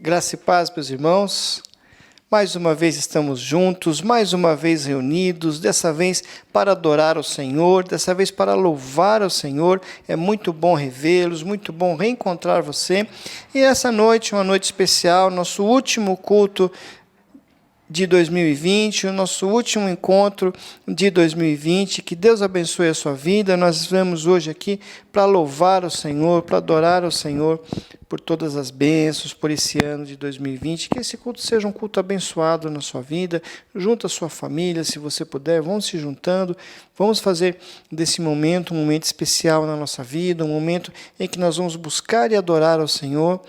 Graça e paz, meus irmãos. Mais uma vez estamos juntos, mais uma vez reunidos, dessa vez para adorar o Senhor, dessa vez para louvar o Senhor. É muito bom revê-los, muito bom reencontrar você. E essa noite, uma noite especial, nosso último culto de 2020, o nosso último encontro de 2020. Que Deus abençoe a sua vida. Nós vamos hoje aqui para louvar o Senhor, para adorar o Senhor por todas as bênçãos, por esse ano de 2020. Que esse culto seja um culto abençoado na sua vida, junto à sua família, se você puder, vamos se juntando, vamos fazer desse momento um momento especial na nossa vida, um momento em que nós vamos buscar e adorar ao Senhor,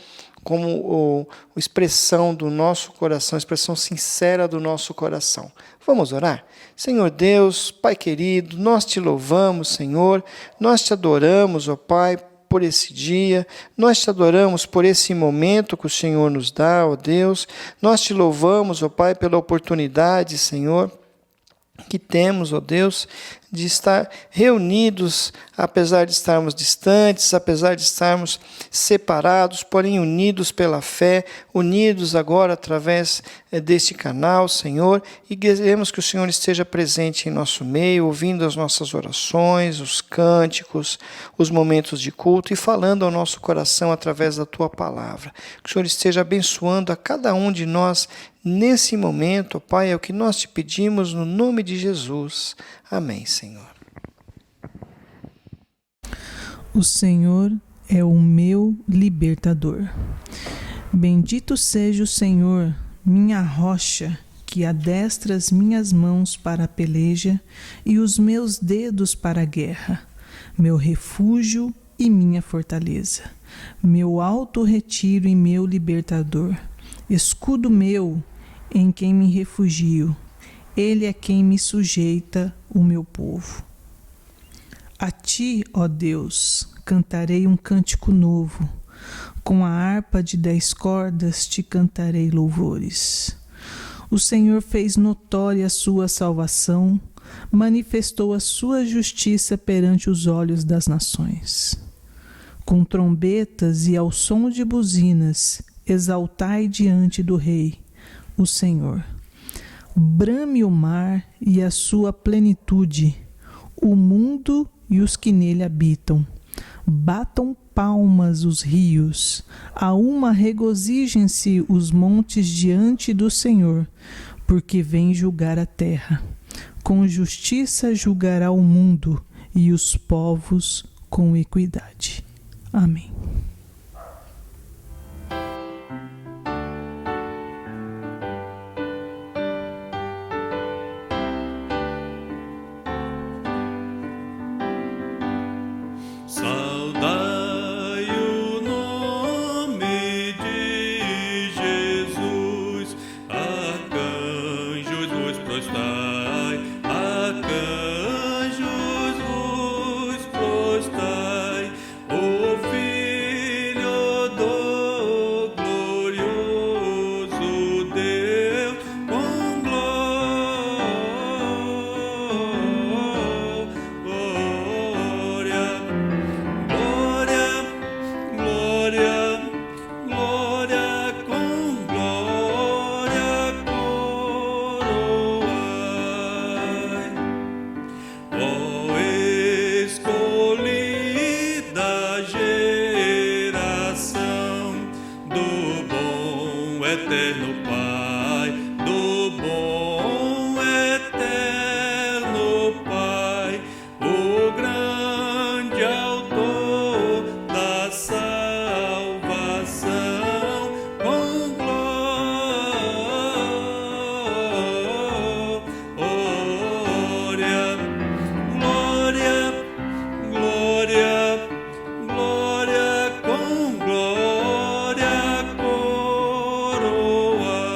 como expressão do nosso coração, expressão sincera do nosso coração. Vamos orar? Senhor Deus, Pai querido, nós te louvamos, Senhor, nós te adoramos, ó Pai, por esse dia, nós te adoramos por esse momento que o Senhor nos dá, ó Deus, nós te louvamos, ó Pai, pela oportunidade, Senhor, que temos, ó Deus, de estar reunidos, apesar de estarmos distantes, apesar de estarmos separados, porém unidos pela fé, unidos agora através deste canal, Senhor, e queremos que o Senhor esteja presente em nosso meio, ouvindo as nossas orações, os cânticos, os momentos de culto e falando ao nosso coração através da Tua palavra. Que o Senhor esteja abençoando a cada um de nós nesse momento, ó Pai, é o que nós te pedimos no nome de Jesus. Amém, Senhor. O Senhor é o meu libertador. Bendito seja o Senhor, minha rocha, que adestra as minhas mãos para a peleja e os meus dedos para a guerra, meu refúgio e minha fortaleza, meu alto retiro e meu libertador, escudo meu em quem me refugio. Ele é quem me sujeita, o meu povo. A ti, ó Deus, cantarei um cântico novo. Com a harpa de 10 cordas te cantarei louvores. O Senhor fez notória a sua salvação, manifestou a sua justiça perante os olhos das nações. Com trombetas e ao som de buzinas, exaltai diante do Rei, o Senhor. Brame o mar e a sua plenitude, o mundo e os que nele habitam. Batam palmas os rios, a uma regozijem-se os montes diante do Senhor, porque vem julgar a terra. Com justiça julgará o mundo e os povos com equidade. Amém. Glória com glória coroa.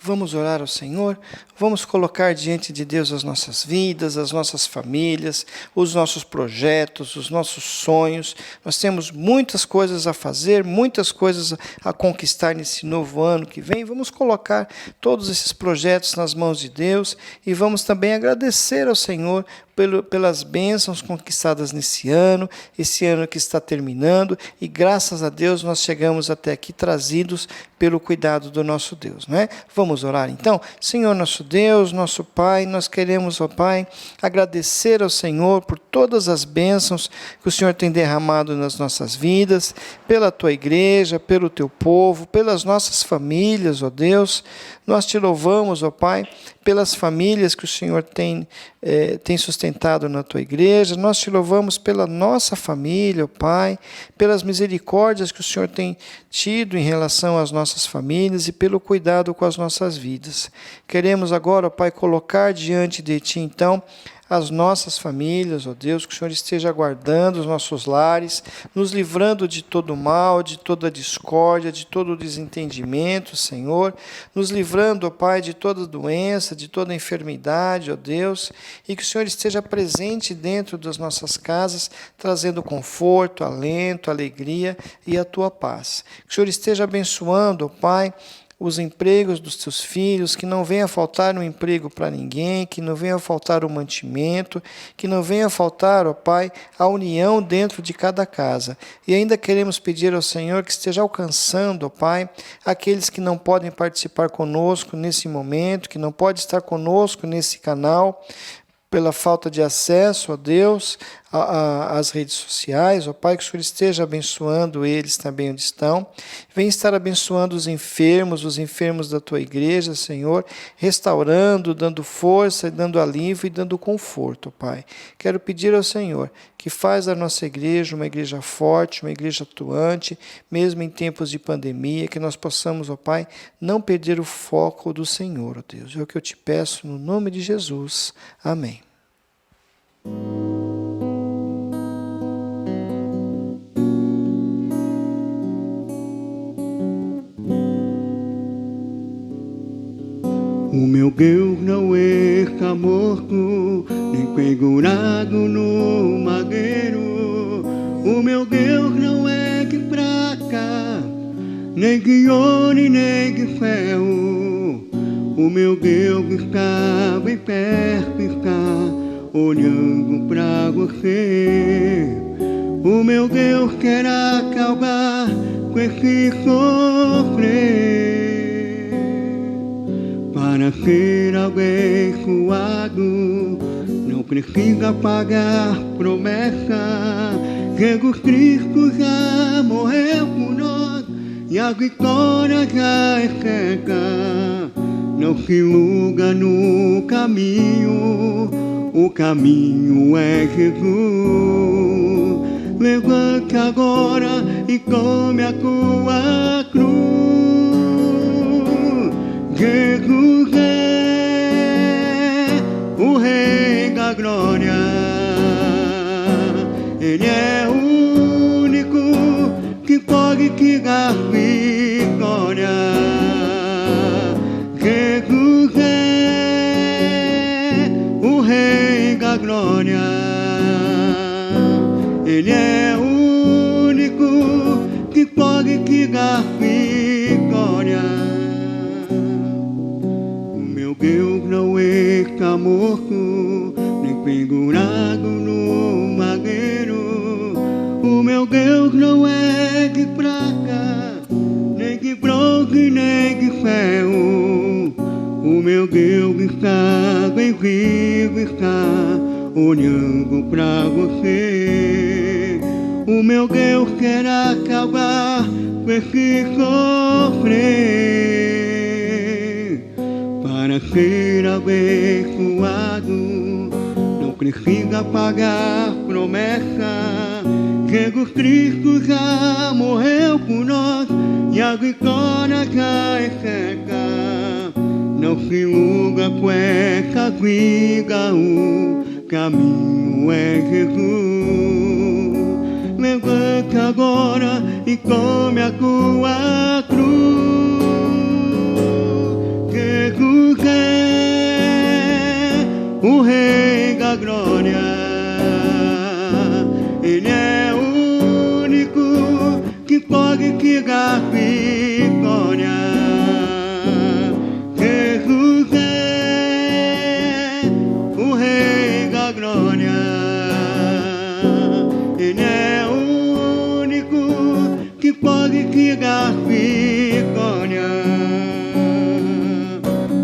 Vamos orar ao Senhor? Vamos colocar diante de Deus as nossas vidas, as nossas famílias, os nossos projetos, os nossos sonhos. Nós temos muitas coisas a fazer, muitas coisas a conquistar nesse novo ano que vem. Vamos colocar todos esses projetos nas mãos de Deus e vamos também agradecer ao Senhor pelas bênçãos conquistadas nesse ano, esse ano que está terminando, e graças a Deus nós chegamos até aqui trazidos pelo cuidado do nosso Deus, não é? Vamos orar então? Senhor nosso Deus, nosso Pai, nós queremos, ó Pai, agradecer ao Senhor por todas as bênçãos que o Senhor tem derramado nas nossas vidas, pela Tua igreja, pelo Teu povo, pelas nossas famílias, ó Deus. Nós Te louvamos, ó Pai, pelas famílias que o Senhor tem sustentado na Tua igreja. Nós Te louvamos pela nossa família, ó Pai, pelas misericórdias que o Senhor tem tido em relação às nossas famílias e pelo cuidado com as nossas vidas. Queremos agora, ó Pai, colocar diante de Ti, então, as nossas famílias, ó Deus, que o Senhor esteja guardando os nossos lares, nos livrando de todo mal, de toda discórdia, de todo desentendimento, Senhor, nos livrando, ó Pai, de toda doença, de toda enfermidade, ó Deus, e que o Senhor esteja presente dentro das nossas casas, trazendo conforto, alento, alegria e a Tua paz. Que o Senhor esteja abençoando, ó Pai, os empregos dos teus filhos, que não venha faltar um emprego para ninguém, que não venha faltar o mantimento, que não venha faltar, ó Pai, a união dentro de cada casa. E ainda queremos pedir ao Senhor que esteja alcançando, ó Pai, aqueles que não podem participar conosco nesse momento, que não podem estar conosco nesse canal, pela falta de acesso a Deus, às redes sociais, ó Pai, que o Senhor esteja abençoando eles também onde estão. Vem estar abençoando os enfermos da Tua igreja, Senhor, restaurando, dando força, dando alívio e dando conforto, ó Pai. Quero pedir ao Senhor que faz da nossa igreja uma igreja forte, uma igreja atuante, mesmo em tempos de pandemia, que nós possamos, ó Pai, não perder o foco do Senhor, ó Deus. É o que eu te peço no nome de Jesus. Amém. O meu Deus não está morto, nem pendurado no madeiro. O meu Deus não é de prata, nem de ouro, nem de ferro. O meu Deus está bem perto, está olhando para você. O meu Deus quer acabar com esse sofrer. Para ser abençoado, não precisa pagar promessa. Jesus Cristo já morreu por nós e a vitória já é certa. Não se iluda no caminho, o caminho é Jesus. Levante agora e tome a tua cruz. Jesus é o Rei da Glória, Ele é o único que pode te dar vitória. Jesus é o Rei da Glória, Ele é o único que pode te dar vitória. Deus não está morto, nem pendurado no madeiro. O meu Deus não é de prata, nem de bronze, nem de ferro. O meu Deus está bem vivo, está olhando para você. O meu Deus quer acabar com esse sofrer. Para ser abençoado, não precisa pagar promessa. Jesus Cristo já morreu por nós e a vitória já é certa. Não se iluda com essa vida, o caminho é Jesus. Levante agora e tome a tua cruz. glória. Ele é o único que pode te dar vitória. Jesus é o Rei da glória. Ele é o único que pode te dar vitória.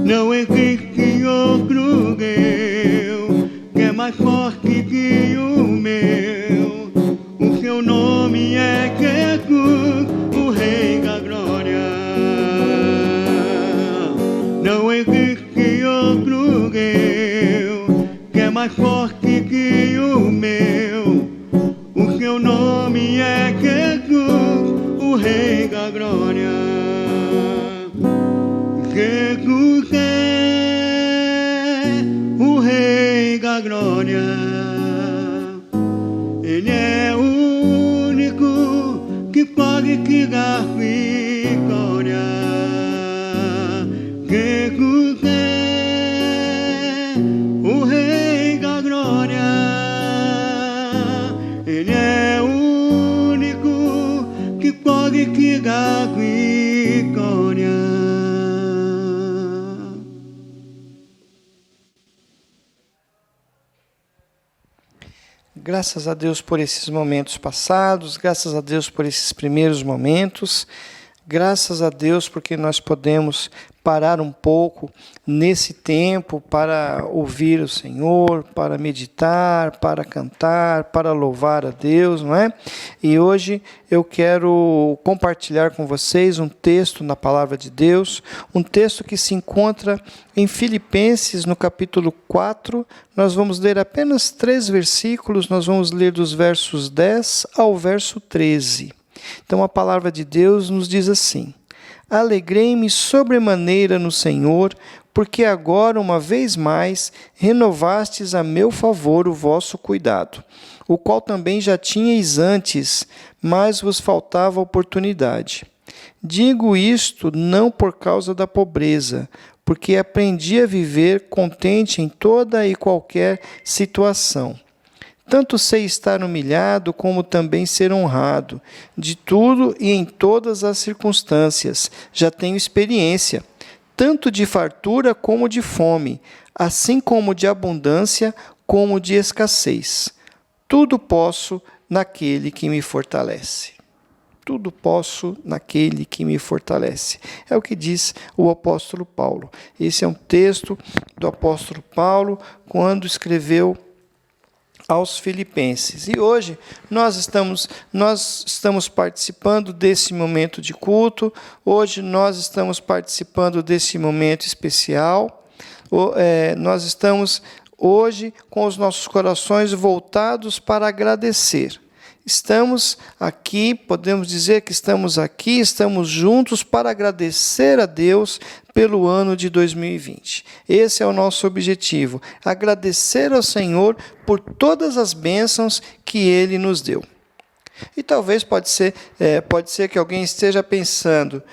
Não existe outro Deus que é mais forte que o meu. O seu nome é Jesus, o Rei da glória. Não existe outro Deus que é mais forte que o meu. O seu nome é Jesus, o Rei da glória. Jesus é o Rei da glória. Ele é o único que pode te dar vitória. Jesus é o Rei da glória. Ele é o único que pode te dar vitória. Graças a Deus por esses momentos passados, graças a Deus por esses primeiros momentos, graças a Deus porque nós podemos parar um pouco nesse tempo para ouvir o Senhor, para meditar, para cantar, para louvar a Deus, não é? E hoje eu quero compartilhar com vocês um texto na Palavra de Deus, um texto que se encontra em Filipenses, no capítulo 4, nós vamos ler apenas 3 versículos, nós vamos ler dos versos 10 ao verso 13. Então a Palavra de Deus nos diz assim: Alegrei-me sobremaneira no Senhor, porque agora, uma vez mais, renovastes a meu favor o vosso cuidado, o qual também já tinhais antes, mas vos faltava oportunidade. Digo isto não por causa da pobreza, porque aprendi a viver contente em toda e qualquer situação. Tanto sei estar humilhado, como também ser honrado. De tudo e em todas as circunstâncias, já tenho experiência, tanto de fartura como de fome, assim como de abundância como de escassez. Tudo posso naquele que me fortalece. Tudo posso naquele que me fortalece. É o que diz o apóstolo Paulo. Esse é um texto do apóstolo Paulo, quando escreveu aos Filipenses. E hoje nós estamos participando desse momento de culto, hoje nós estamos participando desse momento especial, nós estamos hoje com os nossos corações voltados para agradecer. Estamos aqui, podemos dizer que estamos aqui, estamos juntos para agradecer a Deus pelo ano de 2020. Esse é o nosso objetivo, agradecer ao Senhor por todas as bênçãos que Ele nos deu. E talvez pode ser que alguém esteja pensando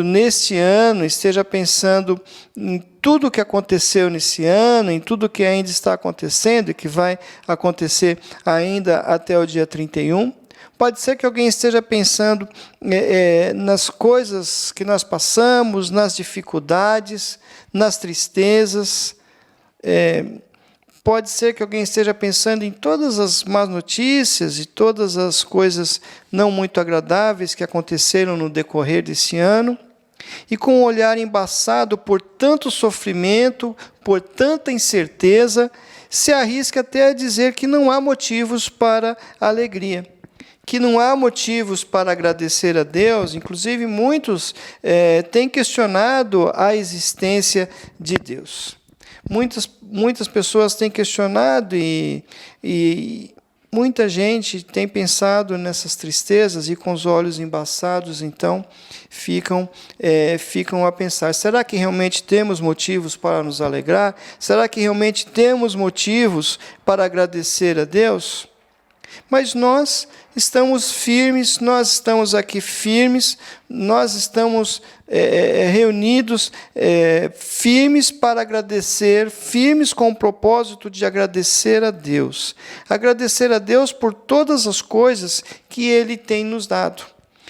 neste ano, esteja pensando em tudo o que aconteceu nesse ano, em tudo que ainda está acontecendo e que vai acontecer ainda até o dia 31. Pode ser que alguém esteja pensando nas coisas que nós passamos, nas dificuldades, nas tristezas. Pode ser que alguém esteja pensando em todas as más notícias e todas as coisas não muito agradáveis que aconteceram no decorrer desse ano, e com um olhar embaçado por tanto sofrimento, por tanta incerteza, se arrisca até a dizer que não há motivos para alegria, que não há motivos para agradecer a Deus. Inclusive, muitos têm questionado a existência de Deus. Muitas pessoas têm questionado e muita gente tem pensado nessas tristezas e com os olhos embaçados, então ficam a pensar: será que realmente temos motivos para nos alegrar? Será que realmente temos motivos para agradecer a Deus? Mas nós estamos firmes, nós estamos aqui firmes, nós estamos reunidos, firmes para agradecer, firmes com o propósito de agradecer a Deus. Agradecer a Deus por todas as coisas que Ele tem nos dado.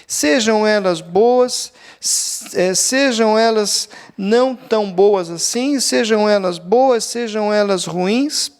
Sejam elas boas, sejam elas não tão boas assim, sejam elas boas, sejam elas ruins.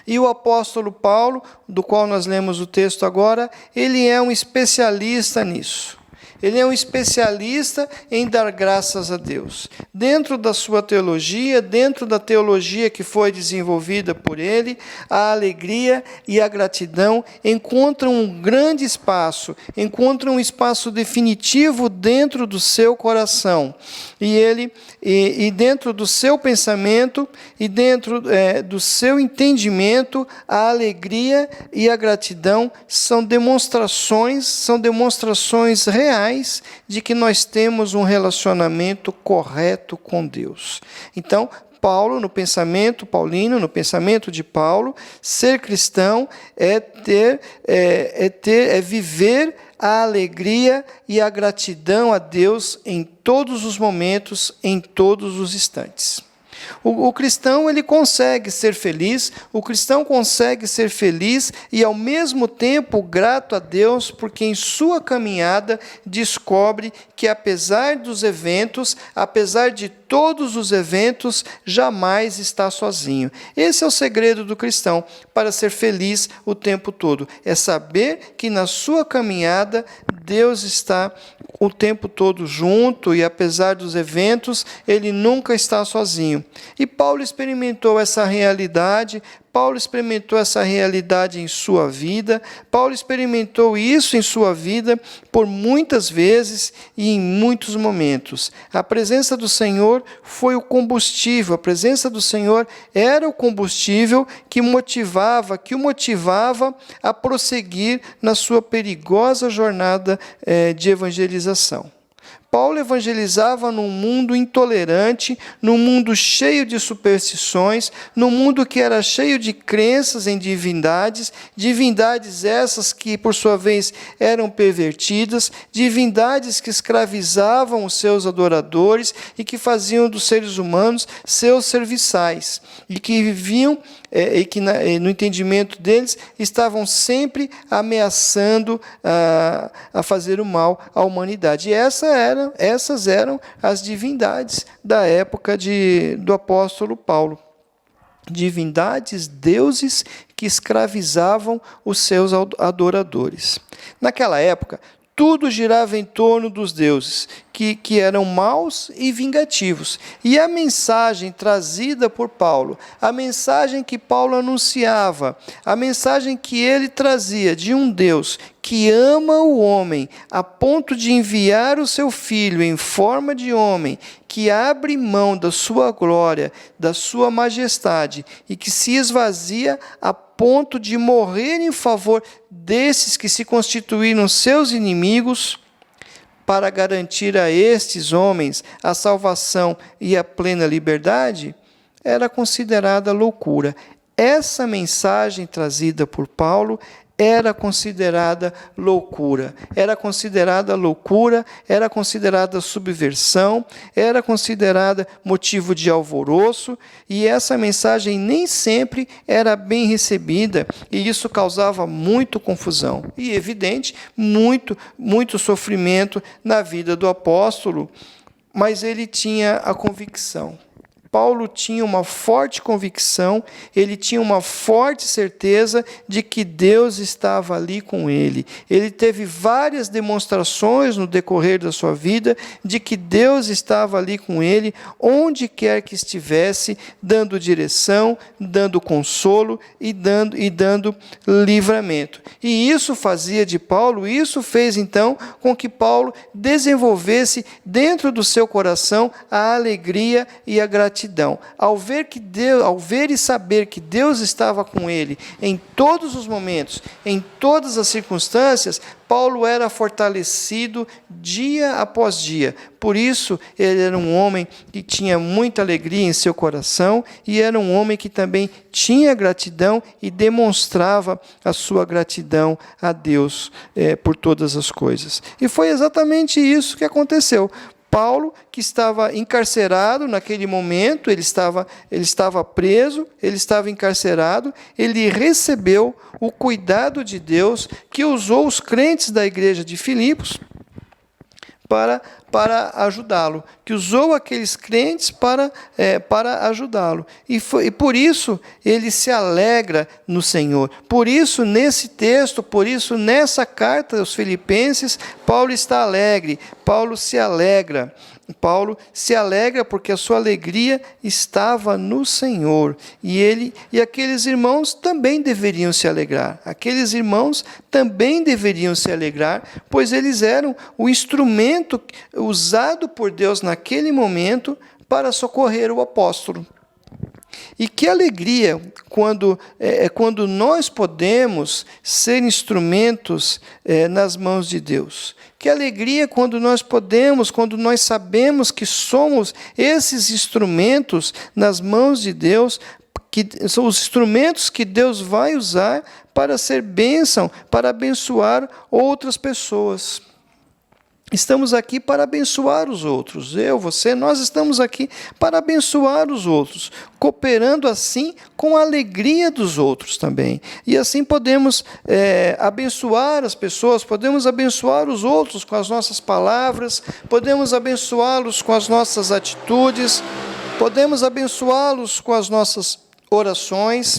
E o apóstolo Paulo, do qual nós lemos o texto agora, ele é um especialista nisso. Ele é um especialista em dar graças a Deus. Dentro da sua teologia, dentro da teologia que foi desenvolvida por ele, a alegria e a gratidão encontram um grande espaço, encontram um espaço definitivo dentro do seu coração. E dentro do seu pensamento e dentro do seu entendimento, a alegria e a gratidão são demonstrações reais de que nós temos um relacionamento correto com Deus. Então, Paulo, no pensamento paulino, no pensamento de Paulo, ser cristão é viver a alegria e a gratidão a Deus em todos os momentos, em todos os instantes. O cristão, ele consegue ser feliz, o cristão consegue ser feliz e ao mesmo tempo grato a Deus, porque em sua caminhada descobre que apesar dos eventos, apesar de todos os eventos, jamais está sozinho. Esse é o segredo do cristão para ser feliz o tempo todo. É saber que na sua caminhada Deus está o tempo todo junto e apesar dos eventos, ele nunca está sozinho. E Paulo experimentou essa realidade, em sua vida, Paulo experimentou isso em sua vida por muitas vezes e em muitos momentos. A presença do Senhor foi o combustível, a presença do Senhor era o combustível que o motivava a prosseguir na sua perigosa jornada de evangelização. Paulo evangelizava num mundo intolerante, num mundo cheio de superstições, num mundo que era cheio de crenças em divindades essas que, por sua vez, eram pervertidas, divindades que escravizavam os seus adoradores e que faziam dos seres humanos seus serviçais, e que viviam no entendimento deles, estavam sempre ameaçando a fazer o mal à humanidade. E essas eram as divindades da época do apóstolo Paulo. Divindades, deuses que escravizavam os seus adoradores. Naquela época, tudo girava em torno dos deuses, que eram maus e vingativos. E a mensagem trazida por Paulo, a mensagem que Paulo anunciava, a mensagem que ele trazia de um Deus que ama o homem a ponto de enviar o seu Filho em forma de homem, que abre mão da sua glória, da sua majestade e que se esvazia a ponto de morrer em favor desses que se constituíram seus inimigos, para garantir a estes homens a salvação e a plena liberdade, era considerada loucura. Essa mensagem trazida por Paulo era considerada loucura, era considerada subversão, era considerada motivo de alvoroço, e essa mensagem nem sempre era bem recebida, e isso causava muita confusão e, evidente, muito sofrimento na vida do apóstolo, mas ele tinha a convicção. Paulo tinha uma forte convicção, ele tinha uma forte certeza de que Deus estava ali com ele. Ele teve várias demonstrações no decorrer da sua vida de que Deus estava ali com ele, onde quer que estivesse, dando direção, dando consolo e dando livramento. E isso fez então com que Paulo desenvolvesse dentro do seu coração a alegria e a gratidão. gratidão. Ao ver e saber que Deus estava com ele em todos os momentos, em todas as circunstâncias, Paulo era fortalecido dia após dia. Por isso, ele era um homem que tinha muita alegria em seu coração e era um homem que também tinha gratidão e demonstrava a sua gratidão a Deus por todas as coisas. E foi exatamente isso que aconteceu. Paulo, que estava encarcerado naquele momento, ele estava preso, ele estava encarcerado, ele recebeu o cuidado de Deus, que usou os crentes da igreja de Filipos para ajudá-lo, que usou aqueles crentes para ajudá-lo. E por isso ele se alegra no Senhor. Por isso, nesse texto, por isso, nessa carta aos Filipenses, Paulo está alegre, Paulo se alegra. Paulo se alegra porque a sua alegria estava no Senhor. E aqueles irmãos também deveriam se alegrar. Aqueles irmãos também deveriam se alegrar, pois eles eram o instrumento usado por Deus naquele momento para socorrer o apóstolo. E que alegria quando nós podemos ser instrumentos nas mãos de Deus. Que alegria quando nós sabemos que somos esses instrumentos nas mãos de Deus, que são os instrumentos que Deus vai usar para ser bênção, para abençoar outras pessoas. Estamos aqui para abençoar os outros. Você, nós estamos aqui para abençoar os outros, cooperando assim com a alegria dos outros também. E assim podemos abençoar as pessoas, podemos abençoar os outros com as nossas palavras, podemos abençoá-los com as nossas atitudes, podemos abençoá-los com as nossas orações.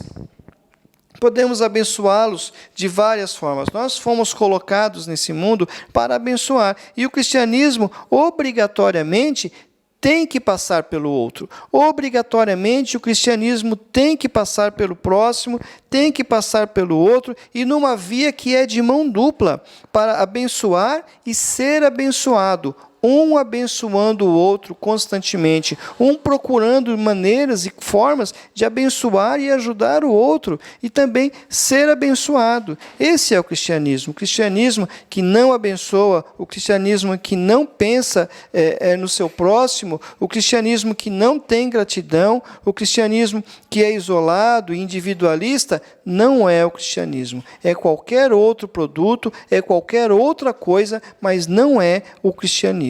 Podemos abençoá-los de várias formas. Nós fomos colocados nesse mundo para abençoar. E o cristianismo, obrigatoriamente, tem que passar pelo outro. Obrigatoriamente, o cristianismo tem que passar pelo próximo, tem que passar pelo outro, e numa via que é de mão dupla, para abençoar e ser abençoado. Um abençoando o outro constantemente, um procurando maneiras e formas de abençoar e ajudar o outro, e também ser abençoado. Esse é o cristianismo que não abençoa, o cristianismo que não pensa no seu próximo, o cristianismo que não tem gratidão, o cristianismo que é isolado e individualista, não é o cristianismo. É qualquer outro produto, é qualquer outra coisa, mas não é o cristianismo.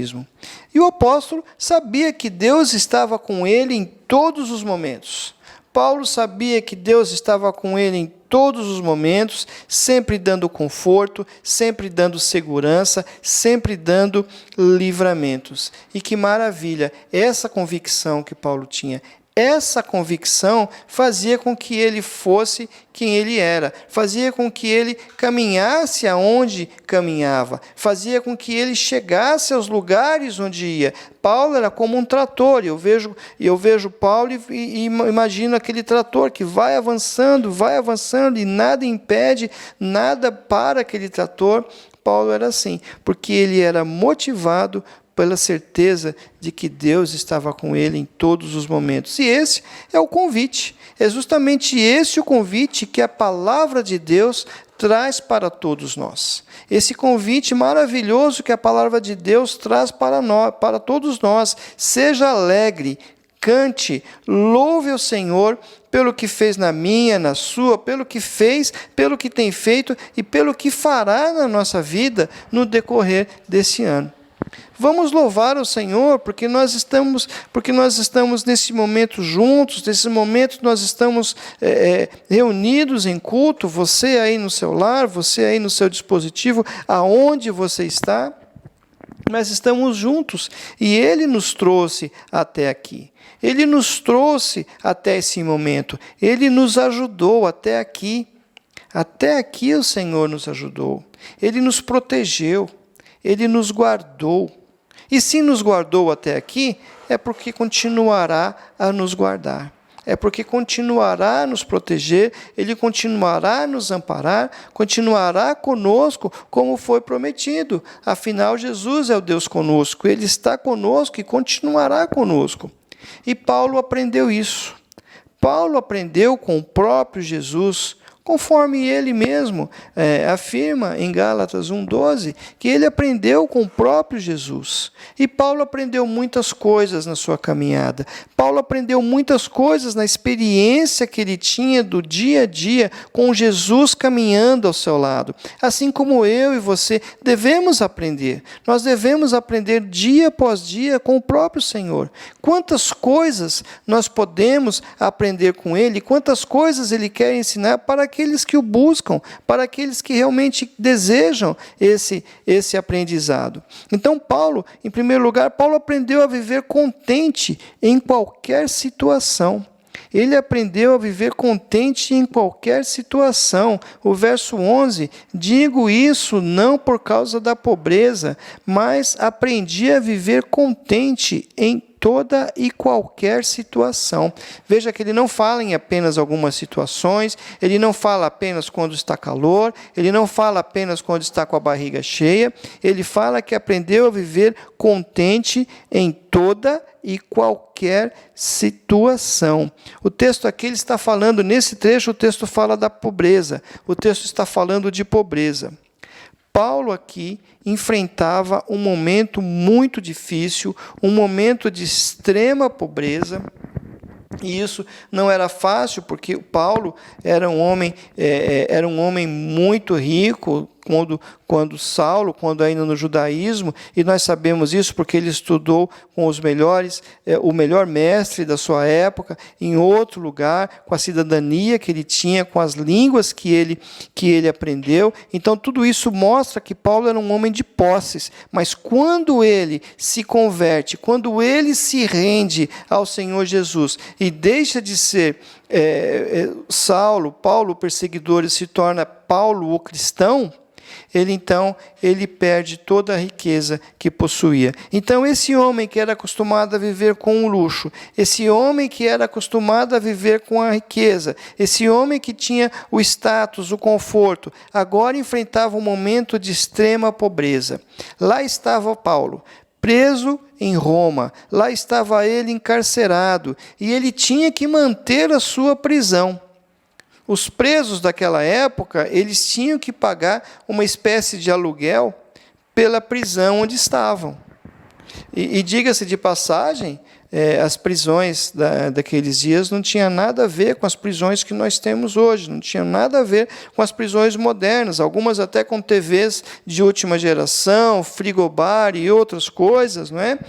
E o apóstolo sabia que Deus estava com ele em todos os momentos. Paulo sabia que Deus estava com ele em todos os momentos, sempre dando conforto, sempre dando segurança, sempre dando livramentos. E que maravilha, essa convicção que Paulo tinha. Essa convicção fazia com que ele fosse quem ele era, fazia com que ele caminhasse aonde caminhava, fazia com que ele chegasse aos lugares onde ia. Paulo era como um trator, eu vejo Paulo e imagino aquele trator que vai avançando, e nada impede, nada para aquele trator. Paulo era assim, porque ele era motivado pela certeza de que Deus estava com ele em todos os momentos. E esse é o convite. É justamente esse o convite que a palavra de Deus traz para todos nós. Esse convite maravilhoso que a palavra de Deus traz para todos nós. Seja alegre, cante, louve o Senhor pelo que fez na minha, na sua, pelo que fez, pelo que tem feito e pelo que fará na nossa vida no decorrer desse ano. Vamos louvar o Senhor, porque nós estamos nesse momento juntos, nesse momento nós estamos reunidos em culto, você aí no seu lar, você aí no seu dispositivo, aonde você está, nós estamos juntos, e Ele nos trouxe até aqui. Ele nos trouxe até esse momento, Ele nos ajudou até aqui. Até aqui o Senhor nos ajudou, Ele nos protegeu, Ele nos guardou. E se nos guardou até aqui, é porque continuará a nos guardar. É porque continuará a nos proteger, Ele continuará a nos amparar, continuará conosco como foi prometido. Afinal, Jesus é o Deus conosco, Ele está conosco e continuará conosco. E Paulo aprendeu isso. Paulo aprendeu com o próprio Jesus, conforme ele mesmo afirma em Gálatas 1,12, que ele aprendeu com o próprio Jesus. E Paulo aprendeu muitas coisas na sua caminhada. Paulo aprendeu muitas coisas na experiência que ele tinha do dia a dia com Jesus caminhando ao seu lado. Assim como eu e você devemos aprender. Nós devemos aprender dia após dia com o próprio Senhor. Quantas coisas nós podemos aprender com Ele, quantas coisas Ele quer ensinar para aqueles que o buscam, para aqueles que realmente desejam esse aprendizado. Então Paulo, em primeiro lugar, Paulo aprendeu a viver contente em qualquer situação. Ele aprendeu a viver contente em qualquer situação. O verso 11, digo isso não por causa da pobreza, mas aprendi a viver contente em toda e qualquer situação. Veja que ele não fala em apenas algumas situações, ele não fala apenas quando está calor, ele não fala apenas quando está com a barriga cheia, ele fala que aprendeu a viver contente em toda e qualquer situação. O texto aqui ele está falando, nesse trecho o texto fala da pobreza, o texto está falando de pobreza. Paulo aqui enfrentava um momento muito difícil, um momento de extrema pobreza, e isso não era fácil, porque Paulo era um homem muito rico, quando ainda no judaísmo, e nós sabemos isso porque ele estudou com os melhores, o melhor mestre da sua época, em outro lugar, com a cidadania que ele tinha, com as línguas que ele aprendeu. Então tudo isso mostra que Paulo era um homem de posses, mas quando ele se converte, quando ele se rende ao Senhor Jesus e deixa de ser Paulo o perseguidor, e se torna Paulo o cristão, ele perde toda a riqueza que possuía. Então esse homem que era acostumado a viver com o luxo, esse homem que era acostumado a viver com a riqueza, esse homem que tinha o status, o conforto, agora enfrentava um momento de extrema pobreza. Lá estava Paulo, preso em Roma, lá estava ele encarcerado, e ele tinha que manter a sua prisão. Os presos daquela época, eles tinham que pagar uma espécie de aluguel pela prisão onde estavam. E diga-se de passagem, as prisões daqueles dias não tinham nada a ver com as prisões que nós temos hoje, não tinham nada a ver com as prisões modernas, algumas até com TVs de última geração, frigobar e outras coisas, não é?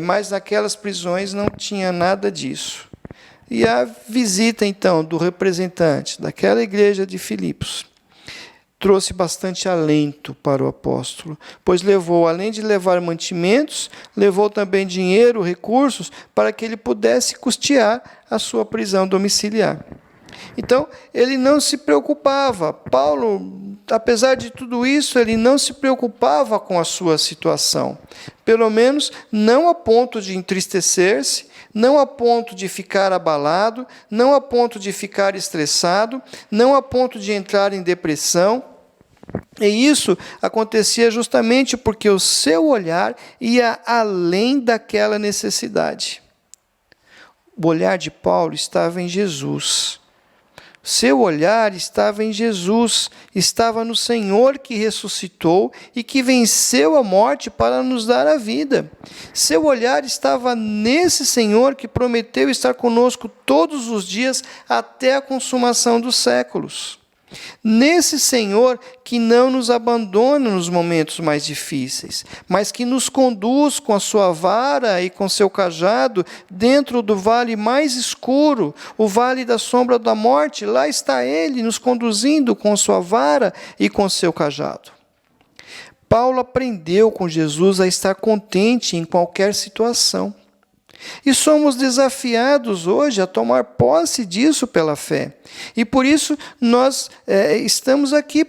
Mas naquelas prisões não tinha nada disso. E a visita, então, do representante daquela igreja de Filipos trouxe bastante alento para o apóstolo, pois levou, além de levar mantimentos, levou também dinheiro, recursos, para que ele pudesse custear a sua prisão domiciliar. Então, ele não se preocupava. Paulo, apesar de tudo isso, ele não se preocupava com a sua situação. Pelo menos não a ponto de entristecer-se, não a ponto de ficar abalado, não a ponto de ficar estressado, não a ponto de entrar em depressão. E isso acontecia justamente porque o seu olhar ia além daquela necessidade. O olhar de Paulo estava em Jesus. Seu olhar estava em Jesus, estava no Senhor que ressuscitou e que venceu a morte para nos dar a vida. Seu olhar estava nesse Senhor que prometeu estar conosco todos os dias até a consumação dos séculos. Nesse Senhor que não nos abandona nos momentos mais difíceis, mas que nos conduz com a sua vara e com seu cajado dentro do vale mais escuro, o vale da sombra da morte. Lá está Ele nos conduzindo com sua vara e com seu cajado. Paulo aprendeu com Jesus a estar contente em qualquer situação. E somos desafiados hoje a tomar posse disso pela fé. E por isso nós estamos aqui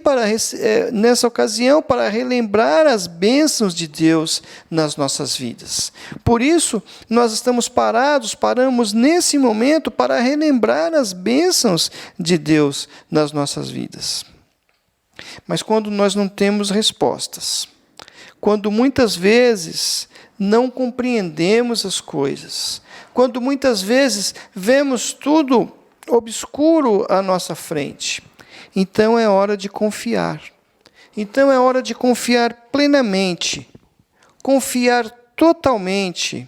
nessa ocasião para relembrar as bênçãos de Deus nas nossas vidas. Por isso nós paramos nesse momento para relembrar as bênçãos de Deus nas nossas vidas. Mas quando nós não temos respostas, quando muitas vezes não compreendemos as coisas, quando muitas vezes vemos tudo obscuro à nossa frente, então é hora de confiar. Então é hora de confiar plenamente, confiar totalmente,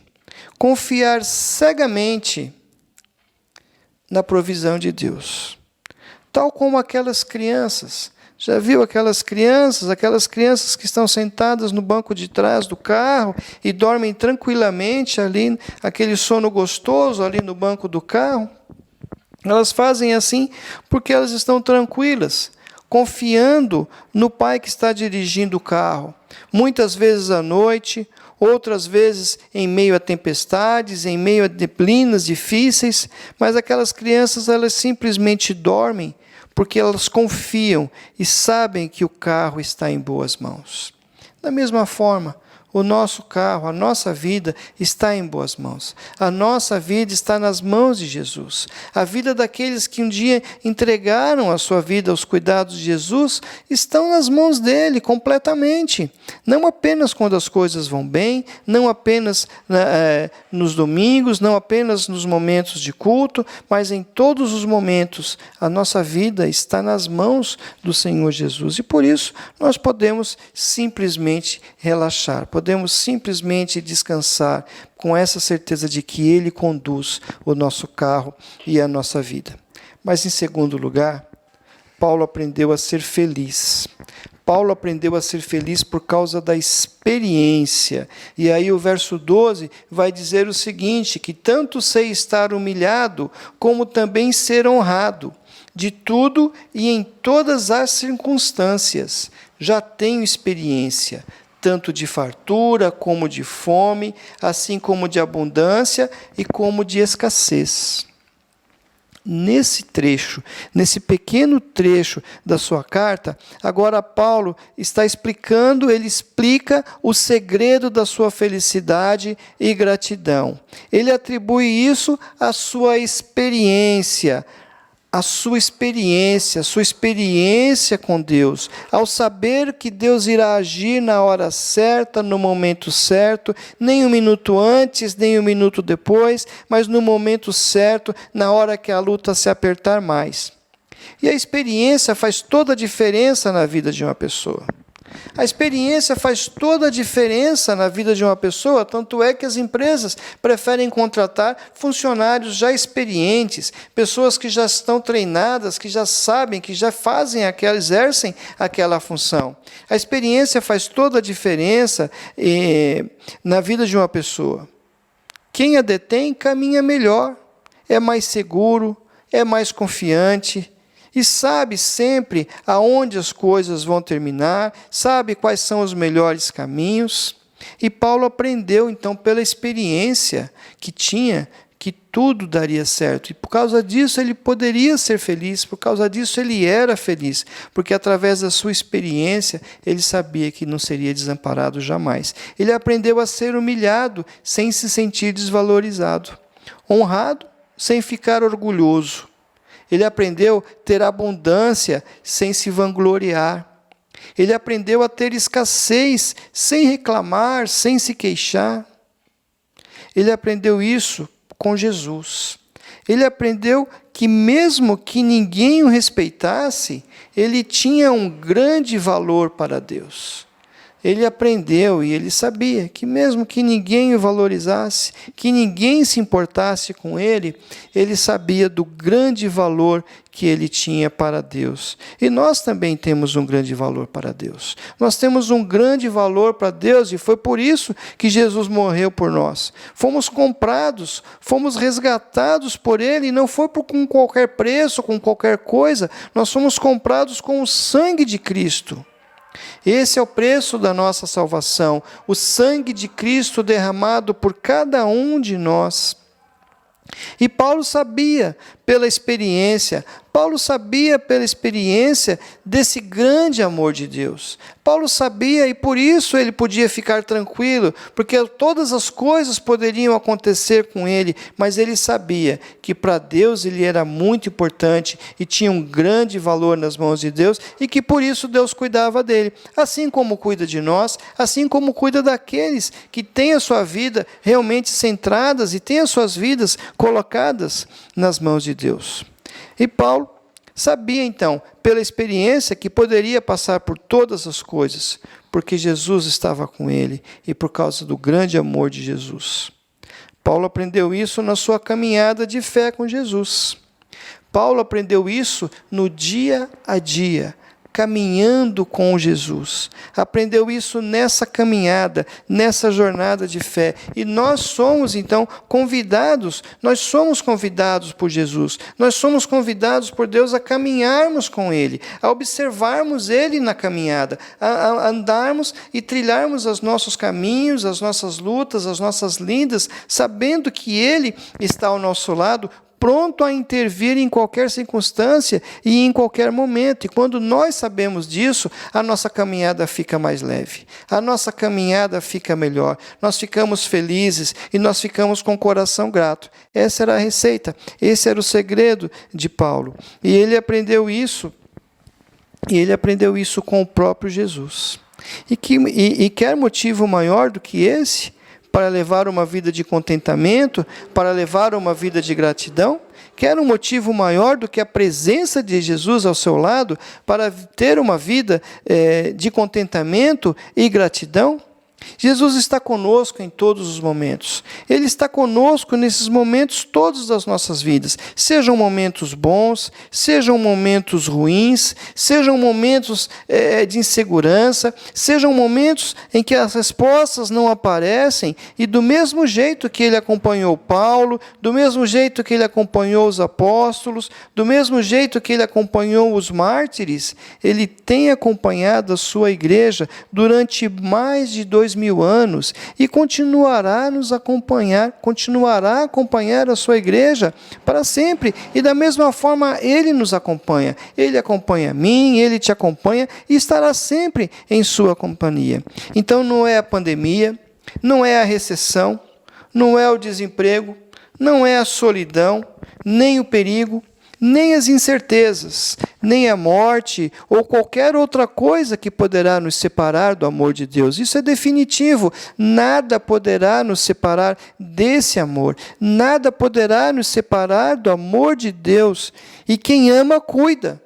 confiar cegamente na provisão de Deus. Tal como aquelas crianças. Já viu aquelas crianças que estão sentadas no banco de trás do carro e dormem tranquilamente ali, aquele sono gostoso ali no banco do carro? Elas fazem assim porque elas estão tranquilas, confiando no pai que está dirigindo o carro. Muitas vezes à noite, outras vezes em meio a tempestades, em meio a neblinas difíceis, mas aquelas crianças, elas simplesmente dormem, porque elas confiam e sabem que o carro está em boas mãos. Da mesma forma, o nosso carro, a nossa vida está em boas mãos. A nossa vida está nas mãos de Jesus. A vida daqueles que um dia entregaram a sua vida aos cuidados de Jesus estão nas mãos dele completamente. Não apenas quando as coisas vão bem, não apenas nos domingos, não apenas nos momentos de culto, mas em todos os momentos a nossa vida está nas mãos do Senhor Jesus. E por isso nós podemos simplesmente relaxar. Podemos simplesmente descansar com essa certeza de que Ele conduz o nosso carro e a nossa vida. Mas, em segundo lugar, Paulo aprendeu a ser feliz. Paulo aprendeu a ser feliz por causa da experiência. E aí o verso 12 vai dizer o seguinte, que tanto sei estar humilhado, como também ser honrado. De tudo e em todas as circunstâncias. Já tenho experiência, tanto de fartura como de fome, assim como de abundância e como de escassez. Nesse trecho, nesse pequeno trecho da sua carta, agora Paulo está explicando, ele explica o segredo da sua felicidade e gratidão. Ele atribui isso à sua experiência, a sua experiência com Deus, ao saber que Deus irá agir na hora certa, no momento certo, nem um minuto antes, nem um minuto depois, mas no momento certo, na hora que a luta se apertar mais. E a experiência faz toda a diferença na vida de uma pessoa. A experiência faz toda a diferença na vida de uma pessoa, tanto é que as empresas preferem contratar funcionários já experientes, pessoas que já estão treinadas, que já sabem, que já exercem aquela função. A experiência faz toda a diferença na vida de uma pessoa. Quem a detém caminha melhor, é mais seguro, é mais confiante, e sabe sempre aonde as coisas vão terminar, sabe quais são os melhores caminhos. E Paulo aprendeu, então, pela experiência que tinha, que tudo daria certo. E por causa disso ele poderia ser feliz, por causa disso ele era feliz, porque através da sua experiência ele sabia que não seria desamparado jamais. Ele aprendeu a ser humilhado sem se sentir desvalorizado, honrado sem ficar orgulhoso. Ele aprendeu a ter abundância sem se vangloriar. Ele aprendeu a ter escassez sem reclamar, sem se queixar. Ele aprendeu isso com Jesus. Ele aprendeu que mesmo que ninguém o respeitasse, ele tinha um grande valor para Deus. Ele aprendeu e ele sabia que mesmo que ninguém o valorizasse, que ninguém se importasse com ele, ele sabia do grande valor que ele tinha para Deus. E nós também temos um grande valor para Deus. Nós temos um grande valor para Deus e foi por isso que Jesus morreu por nós. Fomos comprados, fomos resgatados por Ele e não foi com qualquer preço, com qualquer coisa. Nós fomos comprados com o sangue de Cristo. Esse é o preço da nossa salvação, o sangue de Cristo derramado por cada um de nós. E Paulo sabia, pela experiência. Paulo sabia pela experiência desse grande amor de Deus. Paulo sabia e por isso ele podia ficar tranquilo, porque todas as coisas poderiam acontecer com ele, mas ele sabia que para Deus ele era muito importante e tinha um grande valor nas mãos de Deus e que por isso Deus cuidava dele. Assim como cuida de nós, assim como cuida daqueles que têm a sua vida realmente centradas e têm as suas vidas colocadas nas mãos de Deus. E Paulo sabia então, pela experiência, que poderia passar por todas as coisas, porque Jesus estava com ele e por causa do grande amor de Jesus. Paulo aprendeu isso na sua caminhada de fé com Jesus. Paulo aprendeu isso no dia a dia, caminhando com Jesus. Aprendeu isso nessa caminhada, nessa jornada de fé. E nós somos, então, convidados por Jesus. Nós somos convidados por Deus a caminharmos com Ele, a observarmos Ele na caminhada, a andarmos e trilharmos os nossos caminhos, as nossas lutas, as nossas lindas, sabendo que Ele está ao nosso lado, pronto a intervir em qualquer circunstância e em qualquer momento. E quando nós sabemos disso, a nossa caminhada fica mais leve, a nossa caminhada fica melhor, nós ficamos felizes e nós ficamos com o coração grato. Essa era a receita, esse era o segredo de Paulo. E ele aprendeu isso com o próprio Jesus. E quer motivo maior do que esse para levar uma vida de contentamento, para levar uma vida de gratidão? Quer um motivo maior do que a presença de Jesus ao seu lado para ter uma vida de contentamento e gratidão? Jesus está conosco em todos os momentos. Ele está conosco nesses momentos todos das nossas vidas. Sejam momentos bons, sejam momentos ruins, sejam momentos de insegurança, sejam momentos em que as respostas não aparecem. E do mesmo jeito que Ele acompanhou Paulo, do mesmo jeito que Ele acompanhou os apóstolos, do mesmo jeito que Ele acompanhou os mártires, Ele tem acompanhado a sua igreja durante mais de 2000 anos e continuará a nos acompanhar, continuará a acompanhar a sua igreja para sempre. E da mesma forma Ele nos acompanha. Ele acompanha a mim, Ele te acompanha e estará sempre em sua companhia. Então não é a pandemia, não é a recessão, não é o desemprego, não é a solidão, nem o perigo, nem as incertezas, nem a morte ou qualquer outra coisa que poderá nos separar do amor de Deus. Isso é definitivo. Nada poderá nos separar desse amor. Nada poderá nos separar do amor de Deus. E quem ama, cuida.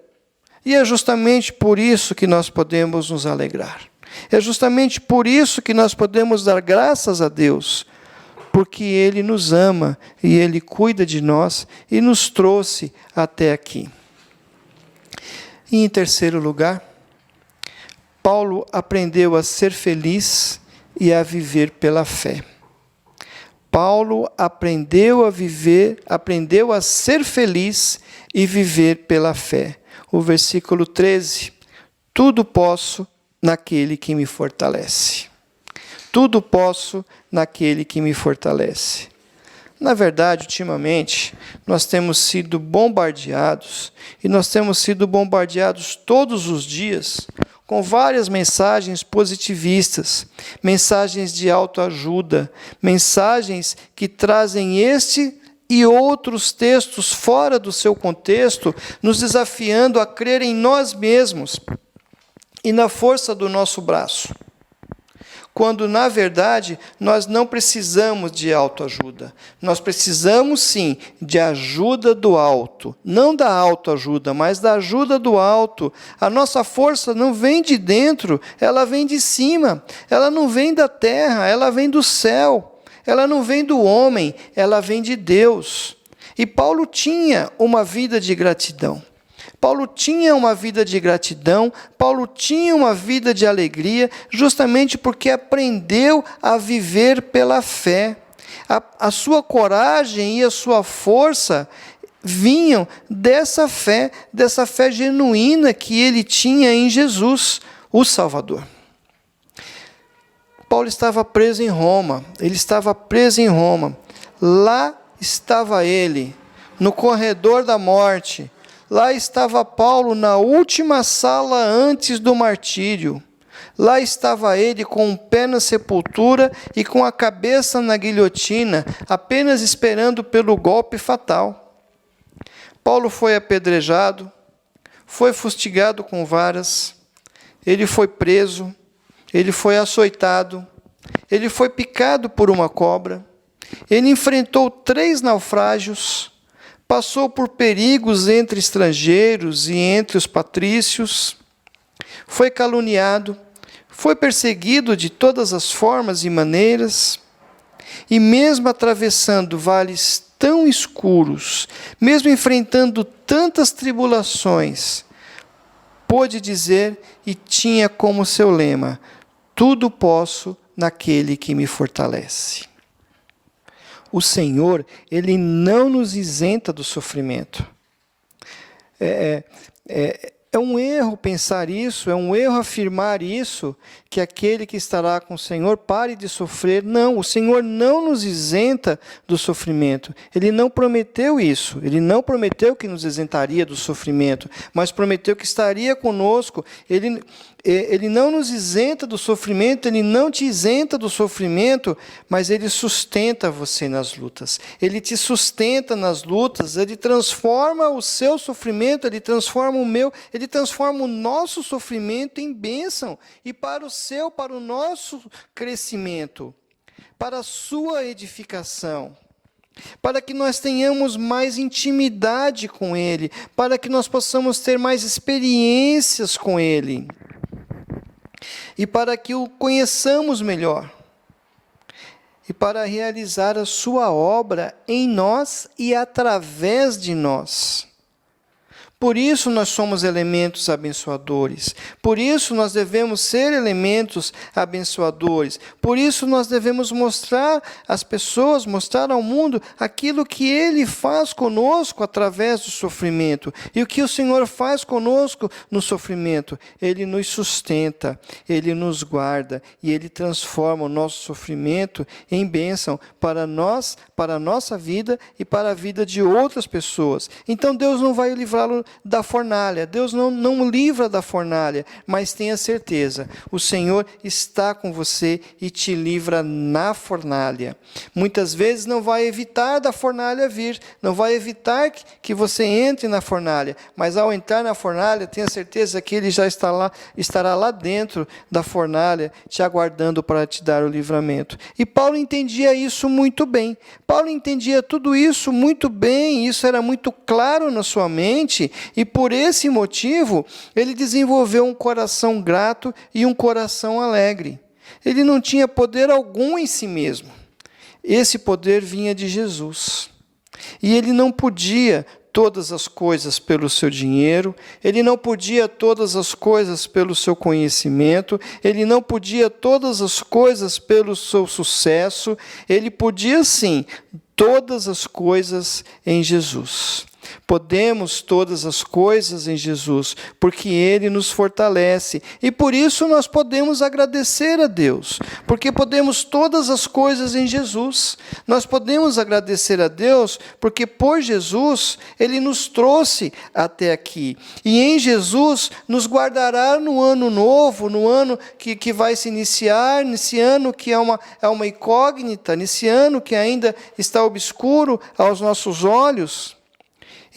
E é justamente por isso que nós podemos nos alegrar. É justamente por isso que nós podemos dar graças a Deus, porque Ele nos ama e Ele cuida de nós e nos trouxe até aqui. E em terceiro lugar, Paulo aprendeu a ser feliz e a viver pela fé. Paulo aprendeu a ser feliz e viver pela fé. O versículo 13, tudo posso naquele que me fortalece. Tudo posso naquele que me fortalece. Na verdade, ultimamente, nós temos sido bombardeados, e nós temos sido bombardeados todos os dias, com várias mensagens positivistas, mensagens de autoajuda, mensagens que trazem este e outros textos fora do seu contexto, nos desafiando a crer em nós mesmos e na força do nosso braço. Quando, na verdade, nós não precisamos de autoajuda. Nós precisamos, sim, de ajuda do alto. Não da autoajuda, mas da ajuda do alto. A nossa força não vem de dentro, ela vem de cima. Ela não vem da terra, ela vem do céu. Ela não vem do homem, ela vem de Deus. E Paulo tinha uma vida de gratidão. Paulo tinha uma vida de gratidão, Paulo tinha uma vida de alegria, justamente porque aprendeu a viver pela fé. A sua coragem e a sua força vinham dessa fé genuína que ele tinha em Jesus, o Salvador. Paulo estava preso em Roma, Lá estava ele, no corredor da morte. Lá estava Paulo na última sala antes do martírio. Lá estava ele com o pé na sepultura e com a cabeça na guilhotina, apenas esperando pelo golpe fatal. Paulo foi apedrejado, foi fustigado com varas, ele foi preso, ele foi açoitado, ele foi picado por uma cobra, ele enfrentou 3 naufrágios, passou por perigos entre estrangeiros e entre os patrícios, foi caluniado, foi perseguido de todas as formas e maneiras, e mesmo atravessando vales tão escuros, mesmo enfrentando tantas tribulações, pôde dizer e tinha como seu lema: tudo posso naquele que me fortalece. O Senhor, Ele não nos isenta do sofrimento. É um erro pensar isso, é um erro afirmar isso, que aquele que estará com o Senhor pare de sofrer. Não, o Senhor não nos isenta do sofrimento. Ele não prometeu isso. Ele não prometeu que nos isentaria do sofrimento, mas prometeu que estaria conosco. Ele não nos isenta do sofrimento, Ele não te isenta do sofrimento, mas Ele sustenta você nas lutas. Ele te sustenta nas lutas, Ele transforma o seu sofrimento, Ele transforma o meu, Ele transforma o nosso sofrimento em bênção e para o nosso crescimento, para a sua edificação, para que nós tenhamos mais intimidade com Ele, para que nós possamos ter mais experiências com Ele, e para que o conheçamos melhor, e para realizar a sua obra em nós e através de nós. Por isso nós somos elementos abençoadores. Por isso nós devemos ser elementos abençoadores. Por isso nós devemos mostrar às pessoas, mostrar ao mundo aquilo que Ele faz conosco através do sofrimento. E o que o Senhor faz conosco no sofrimento? Ele nos sustenta, Ele nos guarda e Ele transforma o nosso sofrimento em bênção para nós, para a nossa vida e para a vida de outras pessoas. Então Deus não vai livrá-lo da fornalha. Deus não livra da fornalha, mas tenha certeza, o Senhor está com você e te livra na fornalha. Muitas vezes não vai evitar da fornalha vir, não vai evitar que você entre na fornalha, mas ao entrar na fornalha, tenha certeza que Ele já estará lá dentro da fornalha, te aguardando para te dar o livramento. E Paulo entendia isso muito bem. Paulo entendia tudo isso muito bem, isso era muito claro na sua mente, e por esse motivo, ele desenvolveu um coração grato e um coração alegre. Ele não tinha poder algum em si mesmo. Esse poder vinha de Jesus. E ele não podia todas as coisas pelo seu dinheiro, ele não podia todas as coisas pelo seu conhecimento, ele não podia todas as coisas pelo seu sucesso, ele podia sim todas as coisas em Jesus. Podemos todas as coisas em Jesus, porque Ele nos fortalece. E por isso nós podemos agradecer a Deus, porque podemos todas as coisas em Jesus. Nós podemos agradecer a Deus, porque por Jesus Ele nos trouxe até aqui. E em Jesus nos guardará no ano novo, no ano que vai se iniciar, nesse ano que é uma incógnita, nesse ano que ainda está obscuro aos nossos olhos.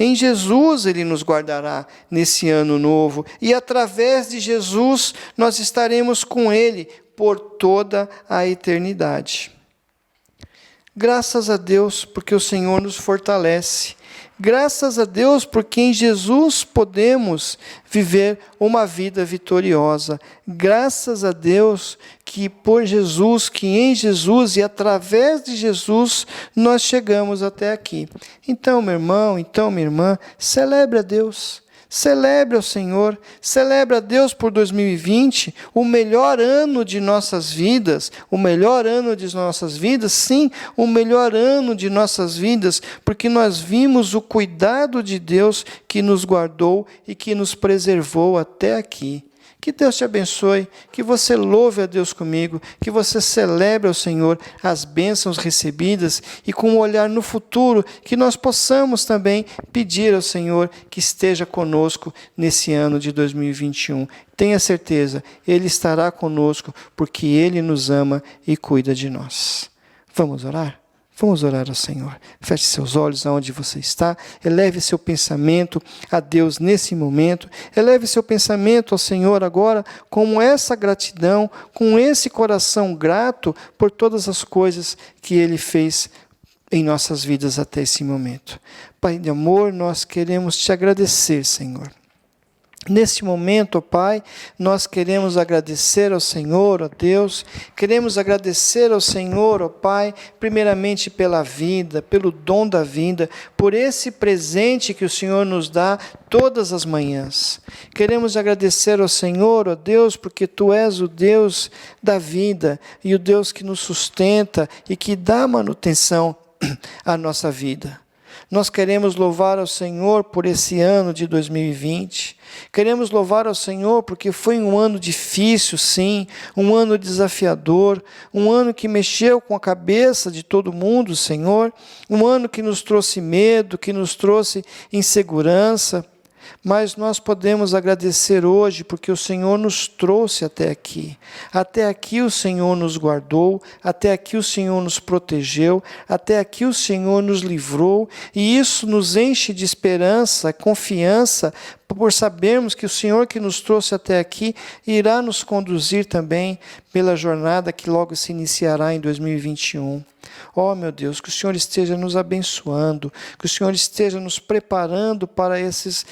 Em Jesus Ele nos guardará nesse ano novo, e através de Jesus nós estaremos com Ele por toda a eternidade. Graças a Deus porque o Senhor nos fortalece. Graças a Deus porque em Jesus podemos viver uma vida vitoriosa. Graças a Deus que por Jesus, que em Jesus e através de Jesus nós chegamos até aqui. Então, meu irmão, então, minha irmã, celebre a Deus. Celebre ao Senhor, celebre a Deus por 2020, o melhor ano de nossas vidas, sim, o melhor ano de nossas vidas, porque nós vimos o cuidado de Deus que nos guardou e que nos preservou até aqui. Que Deus te abençoe, que você louve a Deus comigo, que você celebre ao Senhor as bênçãos recebidas e com um olhar no futuro, que nós possamos também pedir ao Senhor que esteja conosco nesse ano de 2021. Tenha certeza, Ele estará conosco porque Ele nos ama e cuida de nós. Vamos orar? Vamos orar ao Senhor. Feche seus olhos aonde você está. Eleve seu pensamento a Deus nesse momento. Eleve seu pensamento ao Senhor agora com essa gratidão, com esse coração grato por todas as coisas que Ele fez em nossas vidas até esse momento. Pai de amor, nós queremos te agradecer, Senhor. Neste momento, ó Pai, nós queremos agradecer ao Senhor, ó Deus, queremos agradecer ao Senhor, ó Pai, primeiramente pela vida, pelo dom da vida, por esse presente que o Senhor nos dá todas as manhãs. Queremos agradecer ao Senhor, ó Deus, porque Tu és o Deus da vida e o Deus que nos sustenta e que dá manutenção à nossa vida. Nós queremos louvar ao Senhor por esse ano de 2020. Queremos louvar ao Senhor porque foi um ano difícil, sim, um ano desafiador, um ano que mexeu com a cabeça de todo mundo, Senhor, um ano que nos trouxe medo, que nos trouxe insegurança. Mas nós podemos agradecer hoje porque o Senhor nos trouxe até aqui. Até aqui o Senhor nos guardou, até aqui o Senhor nos protegeu, até aqui o Senhor nos livrou, e isso nos enche de esperança, confiança, por sabermos que o Senhor que nos trouxe até aqui irá nos conduzir também pela jornada que logo se iniciará em 2021. Ó, meu Deus, que o Senhor esteja nos abençoando, que o Senhor esteja nos preparando para esses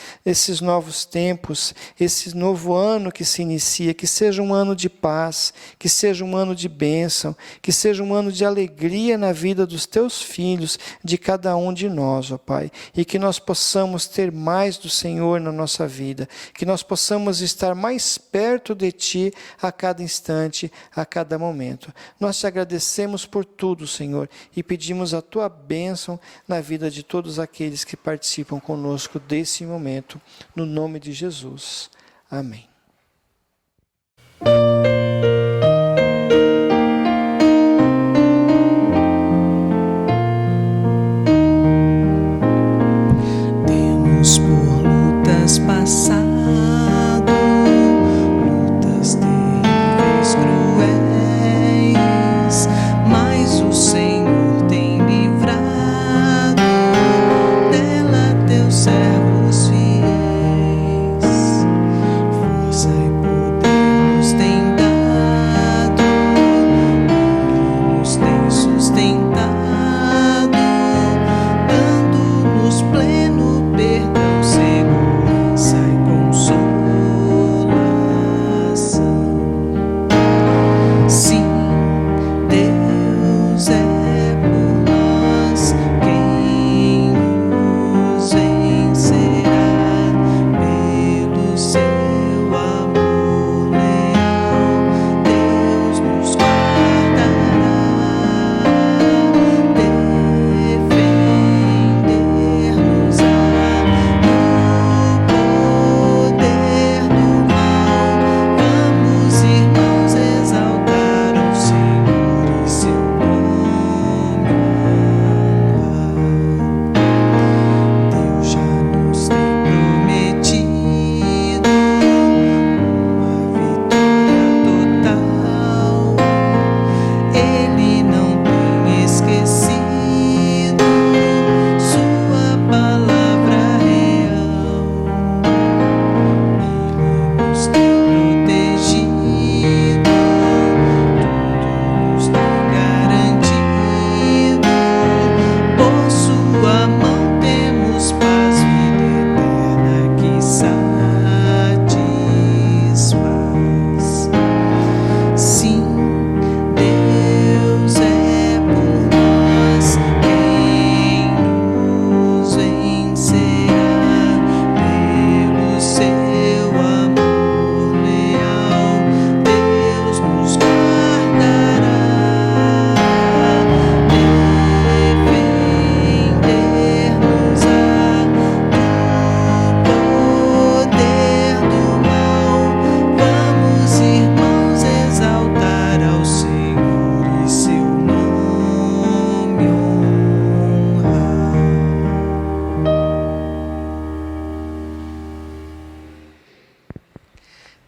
novos tempos, esse novo ano que se inicia, que seja um ano de paz, que seja um ano de bênção, que seja um ano de alegria na vida dos teus filhos, de cada um de nós, ó Pai, e que nós possamos ter mais do Senhor na nossa vida, que nós possamos estar mais perto de Ti a cada instante, a cada momento. Nós te agradecemos por tudo, Senhor, e pedimos a Tua bênção na vida de todos aqueles que participam conosco desse momento, no nome de Jesus. Amém. Temos por lutas passado, lutas terríveis, cruéis, mas o Senhor tem livrado dela teus servos fiéis. Força e poder nos tem dado, Ele nos tem sustentado, dando-nos pleno perdão, segurança e consolação. Sim, Deus é por nós, quem nos vencerá pelo seu amor.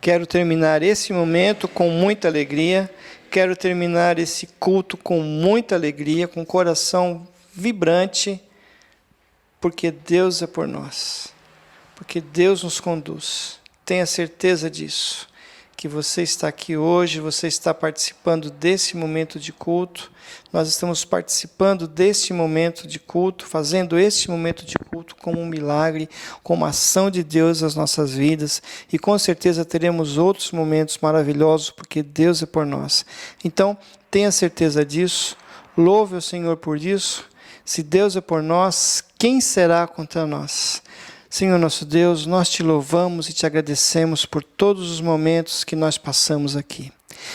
Quero terminar esse momento com muita alegria. Quero terminar esse culto com muita alegria, com o coração vibrante, porque Deus é por nós. Porque Deus nos conduz. Tenha certeza disso. Que você está aqui hoje, você está participando desse momento de culto. Nós estamos participando desse momento de culto, fazendo esse momento de culto como um milagre, como uma ação de Deus nas nossas vidas. E com certeza teremos outros momentos maravilhosos, porque Deus é por nós. Então, tenha certeza disso. Louve o Senhor por isso. Se Deus é por nós, quem será contra nós? Senhor nosso Deus, nós te louvamos e te agradecemos por todos os momentos que nós passamos aqui.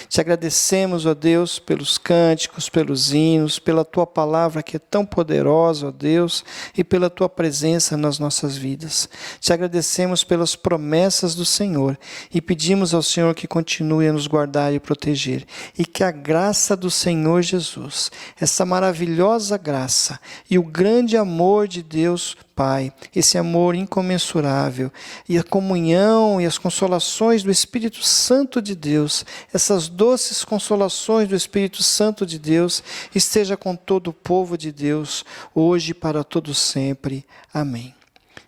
Te agradecemos, ó Deus, pelos cânticos, pelos hinos, pela Tua palavra que é tão poderosa, ó Deus, e pela Tua presença nas nossas vidas. Te agradecemos pelas promessas do Senhor e pedimos ao Senhor que continue a nos guardar e proteger. E que a graça do Senhor Jesus, essa maravilhosa graça e o grande amor de Deus Pai, esse amor incomensurável e a comunhão e as consolações do Espírito Santo de Deus, essas doces consolações do Espírito Santo de Deus, esteja com todo o povo de Deus, hoje e para todo sempre. Amém.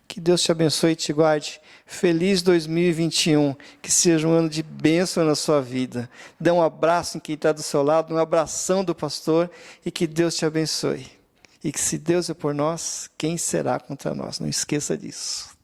Que Deus te abençoe e te guarde. Feliz 2021, que seja um ano de bênção na sua vida. Dê um abraço em quem está do seu lado, um abração do pastor e que Deus te abençoe. E que se Deus é por nós, quem será contra nós? Não esqueça disso.